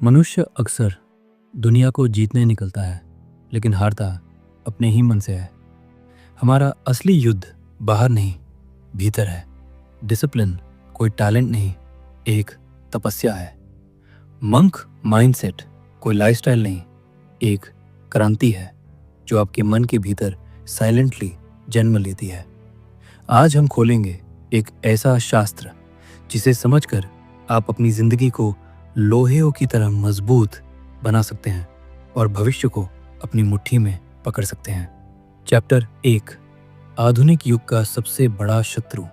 मनुष्य अक्सर दुनिया को जीतने निकलता है, लेकिन हारता अपने ही मन से है। हमारा असली युद्ध बाहर नहीं, भीतर है। डिसिप्लिन कोई टैलेंट नहीं, एक तपस्या है। मंक माइंडसेट कोई लाइफस्टाइल नहीं, एक क्रांति है जो आपके मन के भीतर साइलेंटली जन्म लेती है। आज हम खोलेंगे एक ऐसा शास्त्र जिसे समझकर आप अपनी जिंदगी को लोहे की तरह मजबूत बना सकते हैं और भविष्य को अपनी मुट्ठी में पकड़ सकते हैं। चैप्टर 1, आधुनिक युग का सबसे बड़ा शत्रु,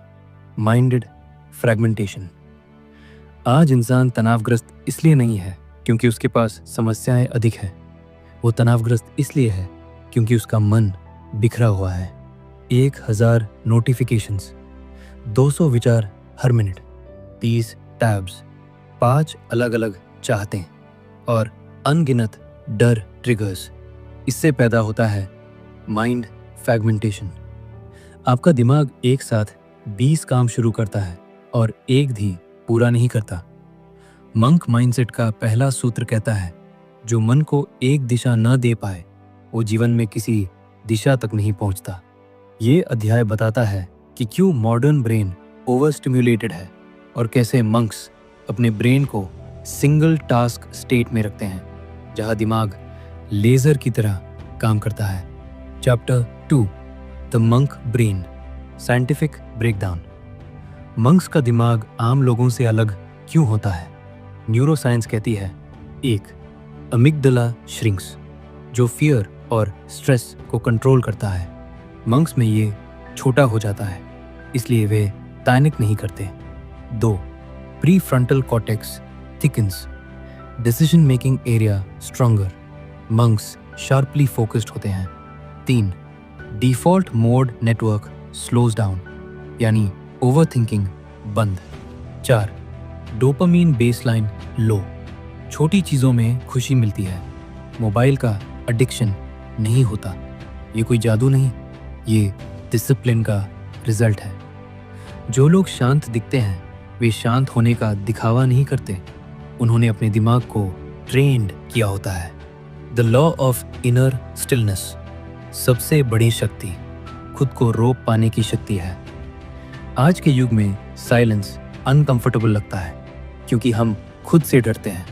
माइंडेड फ्रैगमेंटेशन। आज इंसान तनावग्रस्त इसलिए नहीं है क्योंकि उसके पास समस्याएं अधिक हैं। वो तनावग्रस्त इसलिए है क्योंकि उसका मन बिखरा हुआ है। 1000 नोटिफिकेशंस, 200 विचार हर मिनट, 30 टैब्स, 5 अलग अलग चाहते और अनगिनत डर ट्रिगर्स। इससे पैदा होता है माइंड फ्रैगमेंटेशन। आपका दिमाग एक साथ 20 काम शुरू करता है और एक भी पूरा नहीं करता। मंक माइंडसेट का पहला सूत्र कहता है, जो मन को एक दिशा न दे पाए वो जीवन में किसी दिशा तक नहीं पहुंचता। ये अध्याय बताता है कि क्यों मॉडर्न ब्रेन ओवर स्टिम्युलेटेड है और कैसे मंक्स अपने ब्रेन को सिंगल टास्क स्टेट में रखते हैं, जहां दिमाग लेजर की तरह काम करता है। Chapter 2, the monk brain, scientific breakdown. Monks का दिमाग आम लोगों से अलग क्यों होता है? न्यूरोसाइंस कहती है, 1, अमिगडला श्रिंक्स, जो फियर और स्ट्रेस को कंट्रोल करता है। मंक्स में ये छोटा हो जाता है, इसलिए वे पैनिक नहीं करते। 2, prefrontal cortex thickens, decision making area stronger, monks sharply focused होते हैं। 3, default mode network slows down, यानी ओवरथिंकिंग बंद। 4, डोपामीन बेसलाइन लो, छोटी चीज़ों में खुशी मिलती है। मोबाइल का एडिक्शन नहीं होता। ये कोई जादू नहीं, ये डिसिप्लिन का रिजल्ट है। जो लोग शांत दिखते हैं वे शांत होने का दिखावा नहीं करते, उन्होंने अपने दिमाग को ट्रेंड किया होता है। The law of inner stillness, सबसे बड़ी शक्ति खुद को रोक पाने की शक्ति है। आज के युग में साइलेंस अनकंफर्टेबल लगता है क्योंकि हम खुद से डरते हैं,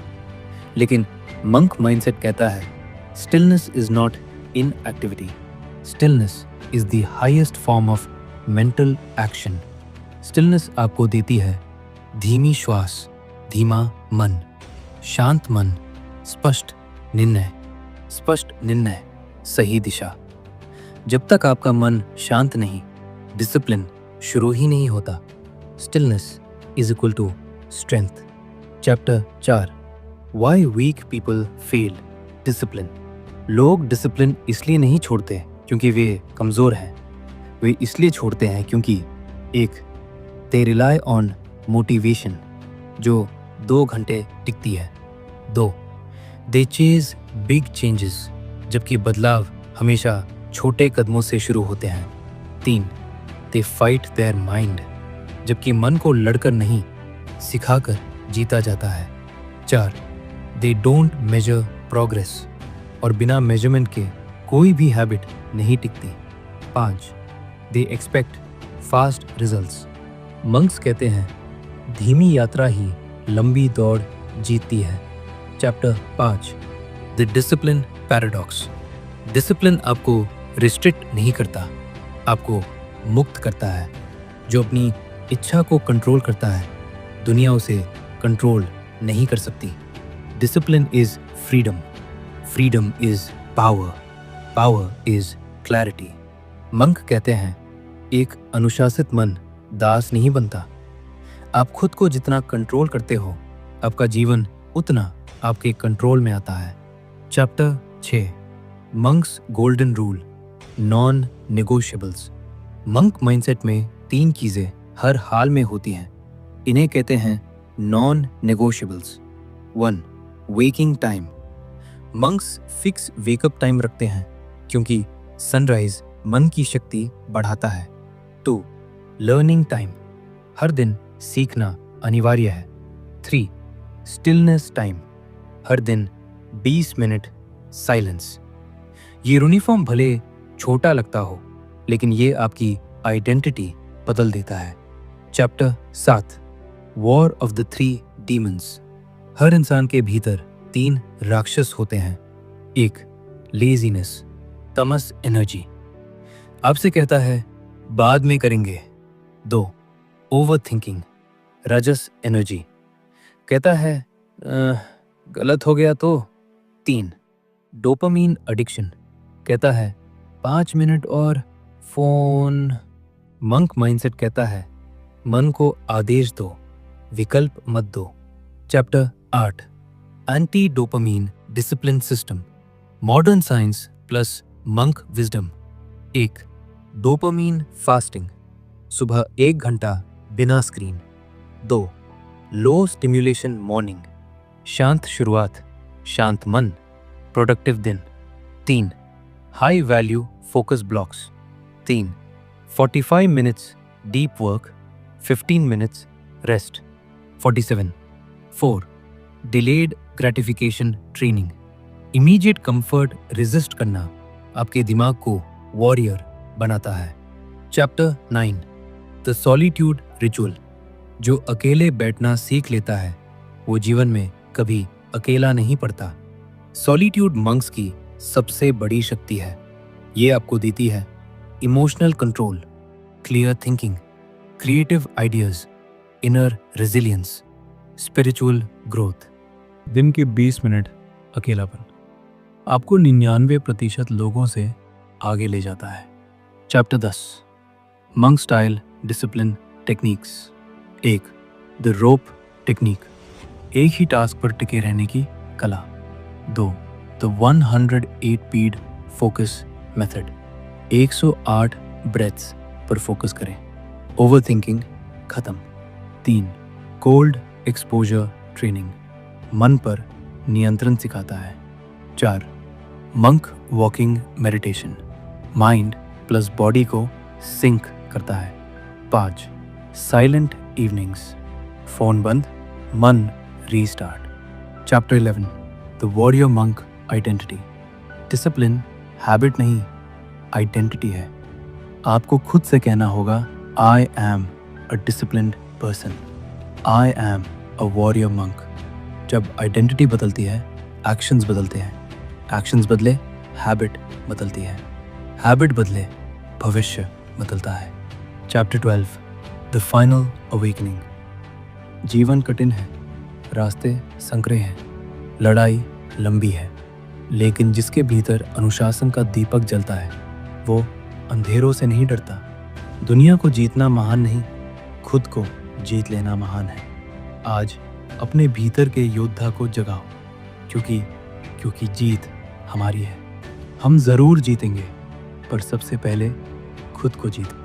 लेकिन मंक माइंडसेट कहता है, stillness is not inactivity, stillness is the highest form of mental action. Stillness आपको देती है धीमी श्वास, धीमा मन, शांत मन, स्पष्ट निर्णय, सही दिशा। जब तक आपका मन शांत नहीं, डिसिप्लिन शुरू ही नहीं होता। Stillness is equal to strength. Chapter 4, why weak people fail discipline. लोग डिसिप्लिन इसलिए नहीं छोड़ते क्योंकि वे कमज़ोर हैं, वे इसलिए छोड़ते हैं क्योंकि 1, दे रिलाई ऑन मोटिवेशन, जो 2 घंटे टिकती है। 2, दे चेज बिग चेंजेस, जबकि बदलाव हमेशा छोटे कदमों से शुरू होते हैं। 3, दे फाइट देयर माइंड, जबकि मन को लड़कर नहीं सिखाकर जीता जाता है। 4, दे डोंट मेजर प्रोग्रेस, और बिना मेजरमेंट के कोई भी हैबिट नहीं टिकती। 5, they expect fast results. Monks कहते हैं, धीमी यात्रा ही लंबी दौड़ जीतती है। Chapter 5, the discipline paradox. Discipline आपको रिस्ट्रिक्ट नहीं करता, आपको मुक्त करता है। जो अपनी इच्छा को कंट्रोल करता है, दुनिया उसे कंट्रोल नहीं कर सकती। Discipline is freedom, freedom is power, power is clarity. Monk कहते हैं, एक अनुशासित मन दास नहीं बनता। आप खुद को जितना कंट्रोल करते हो, आपका जीवन उतना आपके कंट्रोल में आता है। Chapter 6, monks golden rule, non negotiables. Monk mindset में 3 चीज़ें हर हाल में होती हैं। इन्हें कहते हैं non negotiables. 1, waking time. Monks fix wake up time रखते हैं क्योंकि सनराइज मन की शक्ति बढ़ाता है। 2, लर्निंग टाइम, हर दिन सीखना अनिवार्य है। 3, स्टिलनेस टाइम, हर दिन 20 मिनट साइलेंस। ये यूनिफॉर्म भले छोटा लगता हो, लेकिन ये आपकी आइडेंटिटी बदल देता है। Chapter 7 war of the 3 demons. हर इंसान के भीतर 3 राक्षस होते हैं। 1 लेजीनेस, तमस एनर्जी, आपसे कहता है बाद में करेंगे। 2 ओवर थिंकिंग, रजस एनर्जी, कहता है गलत हो गया तो। 3 डोपामीन एडिक्शन, कहता है 5 मिनट और फोन। मंक माइंडसेट कहता है मन को आदेश दो, विकल्प मत दो। Chapter 8 anti dopamine discipline system, modern science plus monk wisdom. 1 dopamine fasting, सुबह 1 घंटा बिना स्क्रीन। 2 लो स्टिम्युलेशन मॉर्निंग, शांत शुरुआत, शांत मन, प्रोडक्टिव दिन। 3 high value focus blocks. 3 45 minutes deep work, 15 minutes rest. 47 4 delayed gratification training, immediate comfort resist करना आपके दिमाग को वॉरियर बनाता है। चैप्टर 9 द सॉलिट्यूड रिचुअल, जो अकेले बैठना सीख लेता है वो जीवन में कभी अकेला नहीं पड़ता। सॉलिट्यूड मंक्स की सबसे बड़ी शक्ति है। ये आपको देती है emotional control, clear thinking, creative ideas, inner resilience, spiritual growth. दिन के 20 मिनट अकेलापन आपको 99% लोगों से आगे ले जाता है। Chapter 10 monk style discipline techniques. 1 the rope technique, एक ही टास्क पर टिके रहने की कला। 2 द 108 पीड फोकस मेथड, 108 ब्रेथ्स पर फोकस करें, ओवर थिंकिंग खत्म। 3 कोल्ड एक्सपोजर ट्रेनिंग, मन पर नियंत्रण सिखाता है। 4 monk walking meditation, mind plus body को सिंक करता है। 5 साइलेंट इवनिंग्स, फोन बंद, मन restart. Chapter 11 the warrior monk identity, discipline habit नहीं आइडेंटिटी है। आपको खुद से कहना होगा I am a disciplined person, I am a warrior monk. जब आइडेंटिटी बदलती है एक्शंस बदलते हैं, एक्शंस बदले हैबिट बदलती है, हैबिट बदले भविष्य बदलता है। Chapter 12 the final awakening. जीवन कठिन है, रास्ते संकरे हैं, लड़ाई लंबी है, लेकिन जिसके भीतर अनुशासन का दीपक जलता है वो अंधेरों से नहीं डरता। दुनिया को जीतना महान नहीं, खुद को जीत लेना महान है। आज अपने भीतर के योद्धा को जगाओ, क्योंकि जीत हमारी है। हम जरूर जीतेंगे, पर सबसे पहले खुद को जीतें।